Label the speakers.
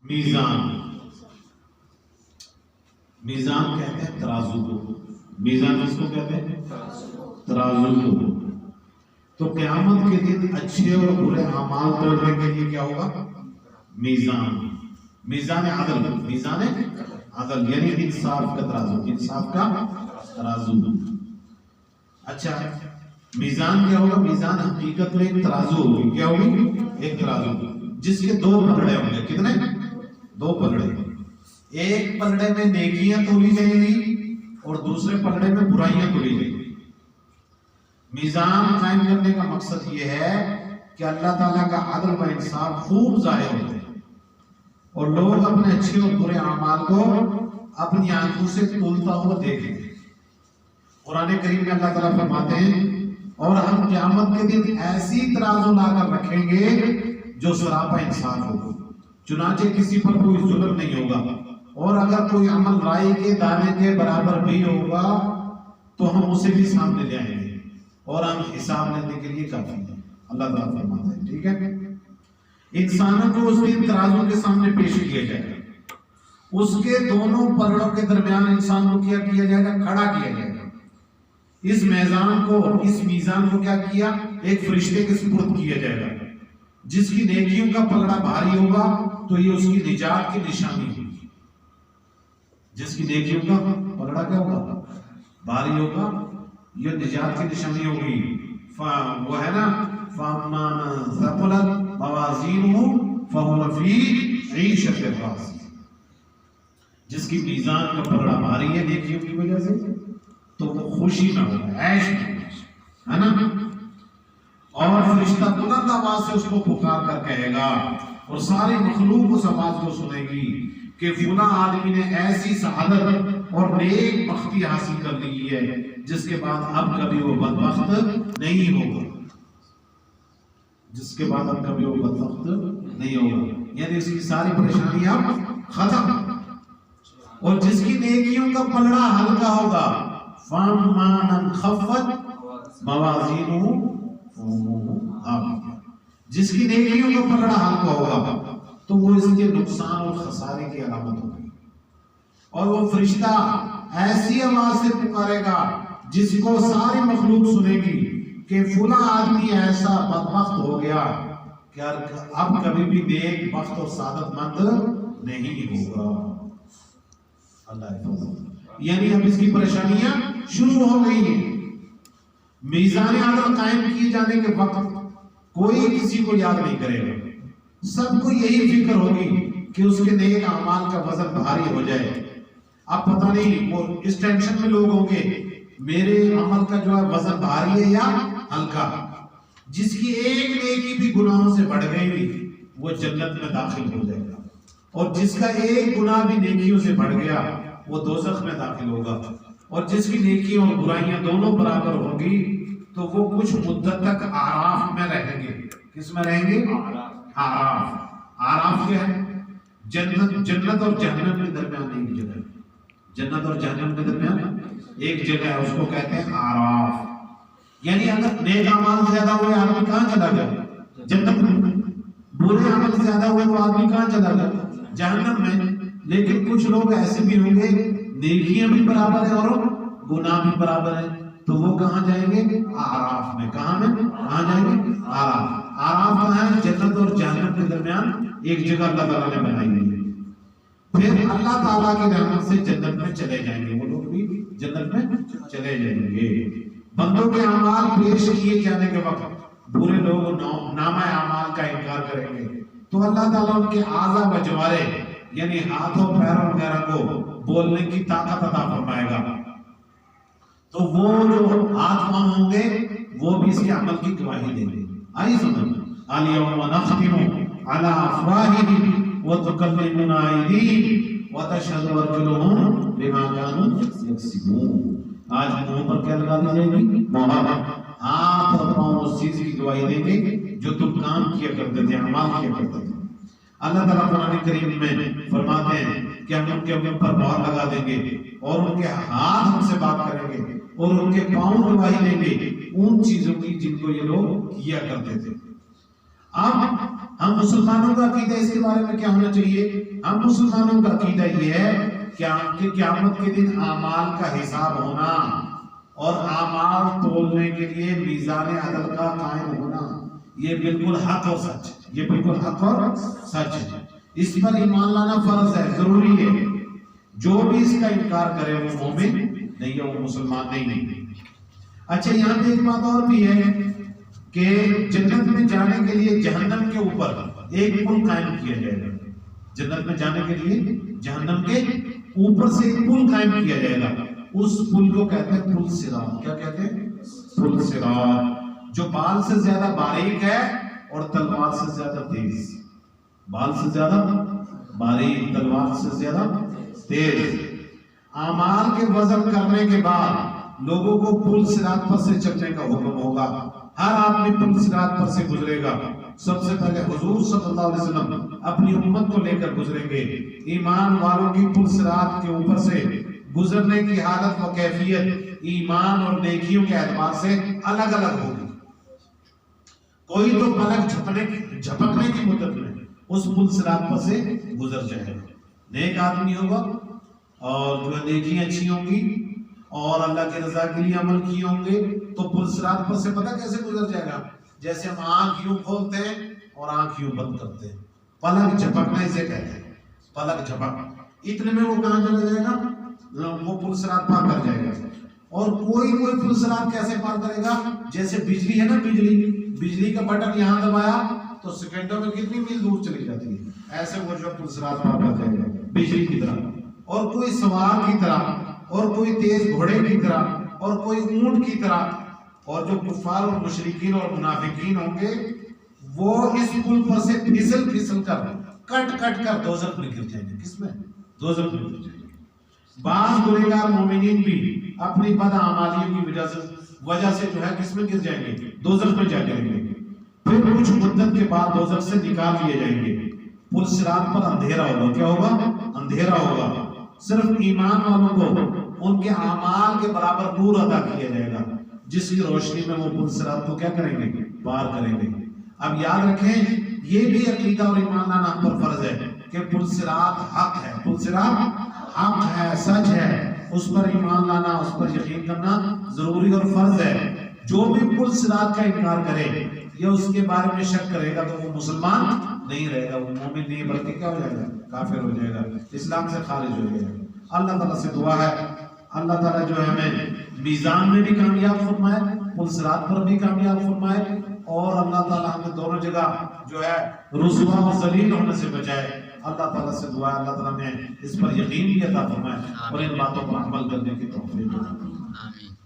Speaker 1: میزان، میزان کہتے ہیں ترازو کو، میزان اس کو کہتے ہیں ترازو کو۔ تو قیامت کے دن اچھے اور برے اعمال تولنے کے لیے کیا ہوگا؟ میزان، میزان عدل، میزان عدل یعنی انصاف کا ترازو، انصاف کا ترازو۔ اچھا میزان کیا ہوگا؟ میزان حقیقت میں ایک ترازو ہوگی، کیا ہوگی؟ ایک ترازو جس کے دو پلڑے ہوں گے۔ کتنے؟ دو پلڑے، ایک پلڑے میں نیکیاں تولی جائیں گی اور دوسرے پلڑے میں برائیاں تولی جائیں گی۔ میزان قائم کرنے کا مقصد یہ ہے کہ اللہ تعالیٰ کا عدل و انصاف خوب ظاہر ہوتے ہیں اور لوگ اپنے اچھے اور برے اعمال کو اپنی آنکھوں سے تولتا ہوا دیکھیں۔ قرآن کریم میں اللہ تعالیٰ فرماتے ہیں اور ہم قیامت کے دن ایسی ترازو لا کر رکھیں گے جو سراپا انصاف ہوگا، چنانچہ کسی پر کوئی ظلم نہیں ہوگا، اور اگر کوئی عمل رائی کے دانے کے برابر بھی ہوگا تو ہم اسے بھی سامنے لے آئیں گے اور ہم حساب لینے کے لیے کافی ہیں۔ اللہ تعالیٰ فرماتا ہے، ٹھیک ہے، انسانوں کو اس دن ترازو کے سامنے پیش کیا جائے گا، اس کے دونوں پلڑوں کے درمیان انسان کو کیا کیا جائے گا؟ کھڑا کیا جائے گا۔ اس میزان کو، اس میزان کو کیا کیا؟ ایک فرشتے کے سپرد کیا جائے گا، جس کی نیکیوں کا پلڑا بھاری ہوگا تو یہ اس کی نجات کی نشانی ہوگی۔ جس کی نیکیوں کا پلڑا کیا ہوگا؟ بھاری ہوگا، یہ نجات کی نشانی ہوگی۔ وہ ہے نا فَمَّنْ ثَقُلَتْ مَوَازِينُهُ فَهُوَ فِي عِيشَةٍ رَاضِيَةٍ، جس کی میزان کا پلڑا بھاری ہے نیکیوں کی وجہ سے تو وہ خوشی میں ہوگا، عیش میں ہے نا۔ اور فرشتہ بلند آواز سے اس کو پکار کر کہے گا اور ساری مخلوق اس آواز کو سنے گی کہ فلاں آدمی نے ایسی سعادت اور نیک بختی حاصل کر لی ہے جس کے بعد اب کبھی وہ بدبخت نہیں ہوگا، جس کے بعد اب کبھی وہ بدبخت نہیں ہوگا، یعنی اس کی ساری پریشانیاں ختم۔ اور جس کی نیکیوں کا پلڑا ہلکا ہوگا فَمَّنْ خَفَّتْ مَوَازِينُهُ، جس کی نیکیوں کا پلڑا ہلکا ہوگا تو وہ اس کے نقصان اور خسارے کی علامت ہوگی، اور وہ فرشتہ ایسی آواز سے پکارے گا جس کو ساری مخلوق سنے گی کہ فلاں آدمی ایسا بدبخت ہو گیا کہ اب کبھی بھی نیک بخت اور سعادت مند نہیں ہوگا۔ اللہ، یعنی اب اس کی پریشانیاں شروع ہو گئی ہیں۔ میزان عدل قائم کیے جانے کے وقت کوئی کسی کو یاد نہیں کرے گا، سب کو یہی فکر ہوگی کہ اس کے نیک اعمال کا وزن بھاری ہو جائے۔ اب پتہ نہیں وہ اس ٹینشن میں لوگ ہوں گے میرے عمل کا جو ہے وزن بھاری ہے یا ہلکا۔ جس کی ایک نیکی بھی گناہوں سے بڑھ گئی وہ جنت میں داخل ہو جائے گا، اور جس کا ایک گناہ بھی نیکیوں سے بڑھ گیا وہ دوزخ میں داخل ہوگا، اور جس کی نیکیاں اور برائیاں دونوں برابر ہوں گی تو وہ کچھ مدت تک آراف میں رہیں گے۔ کس میں رہیں گے؟ آراف۔ آراف کیا ہے؟ جنت اور جہنم کے درمیان ایک جگہ، جنت اور جہنم کے درمیان ایک جگہ ہے، اس کو کہتے ہیں آراف۔ یعنی اگر نیک اعمال زیادہ ہوئے آدمی کہاں چلا گیا؟ جنت میں۔ برے عمل زیادہ ہوئے تو آدمی کہاں چلا گیا؟ جہنم میں۔ لیکن کچھ لوگ ایسے بھی ہوں گے نیکیاں بھی برابر ہیں اور گناہ بھی برابر ہیں، تو وہ کہاں جائیں گے؟ آراف میں۔ کہاں میں؟ کہاں جائیں گے؟ آراف۔ آراف کہاں ہے؟ جنت اور جہنم کے درمیان ایک جگہ اللہ تعالیٰ نے بنائی ہے۔ پھر اللہ تعالیٰ کی رحمت سے جنت میں چلے جائیں گے، وہ لوگ بھی جنت میں چلے جائیں گے۔ بندوں کے اعمال پیش کیے جانے کے وقت برے لوگ نامہ اعمال کا انکار کریں گے تو اللہ تعالیٰ ان کے اعضاء و جوارے یعنی ہاتھوں پیروں وغیرہ کو بولنے کی طاقت عطا فرمائے گا، تو وہ جو ہاتھ پاؤں ہوں گے وہ بھی اس کے عمل کی گواہی دیں گے۔ آئیے سمجھ، الیوم نختم علی افواہہم وتکلمنا ایدیہم وتشہد ارجلہم بما کانوا یکسبون۔ آج منہ پر کیا لگا دی جائے گی؟ مہر۔ ہاتھ اور پاؤں اس چیز کی گواہی دیں گے جو تم کام کیا کرتے تھے، اعمال کیا کرتے تھے۔ اللہ تعالیٰ قرآن کریم میں فرماتے ہیں کہ ہم ان کے اوپر مہر لگا دیں گے اور ان کے ہاتھ ہم سے بات کریں گے اور ان کے پاؤں گواہی دیں گے ان چیزوں کی جن کو یہ لوگ کیا کرتے تھے۔ اب ہم مسلمانوں کا عقیدہ اس کے بارے میں کیا ہونا چاہیے؟ ہم مسلمانوں کا عقیدہ یہ ہے کہ قیامت کے دن اعمال کا حساب ہونا اور اعمال تولنے کے لیے میزان عدل کا قائم ہونا، یہ بالکل حق اور سچ ہے، یہ بالکل حق اور سچ ہے۔ اس پر ایمان لانا فرض ہے، ضروری ہے۔ جو بھی اس کا انکار کرے وہ مومن نہیں ہے، وہ مسلمان نہیں ہے۔ اچھا، یہاں پہ ایک بات اور بھی ہے کہ جنت میں جانے کے لیے جہنم کے اوپر ایک پل قائم کیا جائے گا۔ جنت میں جانے کے لیے جہنم کے اوپر سے ایک پل قائم کیا جائے گا، اس پل کو کہتے ہیں پل صراط۔ کیا کہتے ہیں؟ پل صراط، جو بال سے زیادہ باریک ہے اور تلوار سے زیادہ تیز۔ بال سے زیادہ باریک، تلوار سے زیادہ تیز۔ اعمال کے وزن کرنے کے بعد لوگوں کو پل صراط پر سے چلنے کا حکم ہوگا۔ ہر آدمی پل صراط پر سے گزرے گا۔ سب سے پہلے حضور صلی اللہ علیہ وسلم اپنی امت کو لے کر گزریں گے۔ ایمان والوں کی پل صراط کے اوپر سے گزرنے کی حالت و کیفیت ایمان اور نیکیوں کے اعتبار سے الگ الگ ہوگی۔ کوئی تو پلک جھپکنے کی مدت میں اس پل صراط پر سے گزر جائے گا، نیک آدمی ہوگا اور جو نیکیاں اچھی ہوں گی اور اللہ کی رضا کے لیے عمل کیے ہوں گے تو پل صراط پر سے پتہ کیسے گزر جائے گا؟ جیسے ہم آنکھ یوں کھولتے ہیں اور آنکھ یوں بند کرتے ہیں، پلک جھپکنا اسے کہتے ہیں، پلک جھپک۔ اتنے میں وہ کہاں چلا جائے گا؟ وہ پل صراط پار کر جائے گا۔ اور کوئی پل صراط کیسے پار کرے گا؟ جیسے بجلی ہے نا، بجلی کا بٹن یہاں دبایا تو سیکنڈوں میں کتنی میل دور چلی جاتی ہے، ایسے وہ جو پل صراط پار کر جائے گا بجلی کی طرح، اور کوئی سوار کی طرح، اور کوئی تیز گھوڑے کی طرح، اور کوئی اونٹ کی طرح۔ اور جو کفار اور مشرکین اور منافقین ہوں گے وہ اس پل پر سے پھسل کر کٹ کر دوزخ میں گر جائیں گے۔ کس میں؟ دوزخ میں گر جائیں گے۔ بعض گنہگار مومنین بھی اپنی بد اعمالیوں کی وجہ سے جو ہے کس میں گر جائیں گے؟ دوزخ میں جا جائیں گے۔ پھر کچھ مدت کے بعد دوزخ سے نکال لیے جائیں گے۔ پل صراط پر اندھیرا ہوگا۔ کیا ہوگا؟ اندھیرا ہوگا۔ صرف ایمان والوں کو ان کے اعمال کے برابر نور عطا کیا جائے گا، جس کی روشنی میں وہ پل صراط کو کیا کریں گے؟ پار کریں گے۔ اب یاد رکھیں، یہ بھی عقیدہ اور ایمان لانا ہم پر فرض ہے کہ پل صراط حق ہے، پل صراط حق ہے، سچ ہے، اس پر ایمان لانا، اس پر یقین کرنا ضروری اور فرض ہے۔ جو بھی پل صراط کا انکار کرے یا اس کے بارے میں شک کرے گا تو وہ مسلمان نہیں رہے گا، وہ مومن نہیں بلکہ کیا ہو جائے گا؟ کافر ہو جائے گا، اسلام سے خارج ہو جائے گا۔ اللہ تعالیٰ سے دعا ہے اللہ تعالیٰ جو ہے ہمیں میزان میں بھی کامیاب فرمائے، پل صراط پر بھی کامیاب فرمائے، اور اللہ تعالیٰ ہمیں دونوں جگہ جو ہے رسوا و ذلیل ہونے سے بچائے۔ اللہ تعالیٰ سے دعا ہے اللہ تعالیٰ نے اس پر یقین بھی عطا فرمائے اور ان باتوں پر عمل کرنے کی توفیق دے۔ آمین۔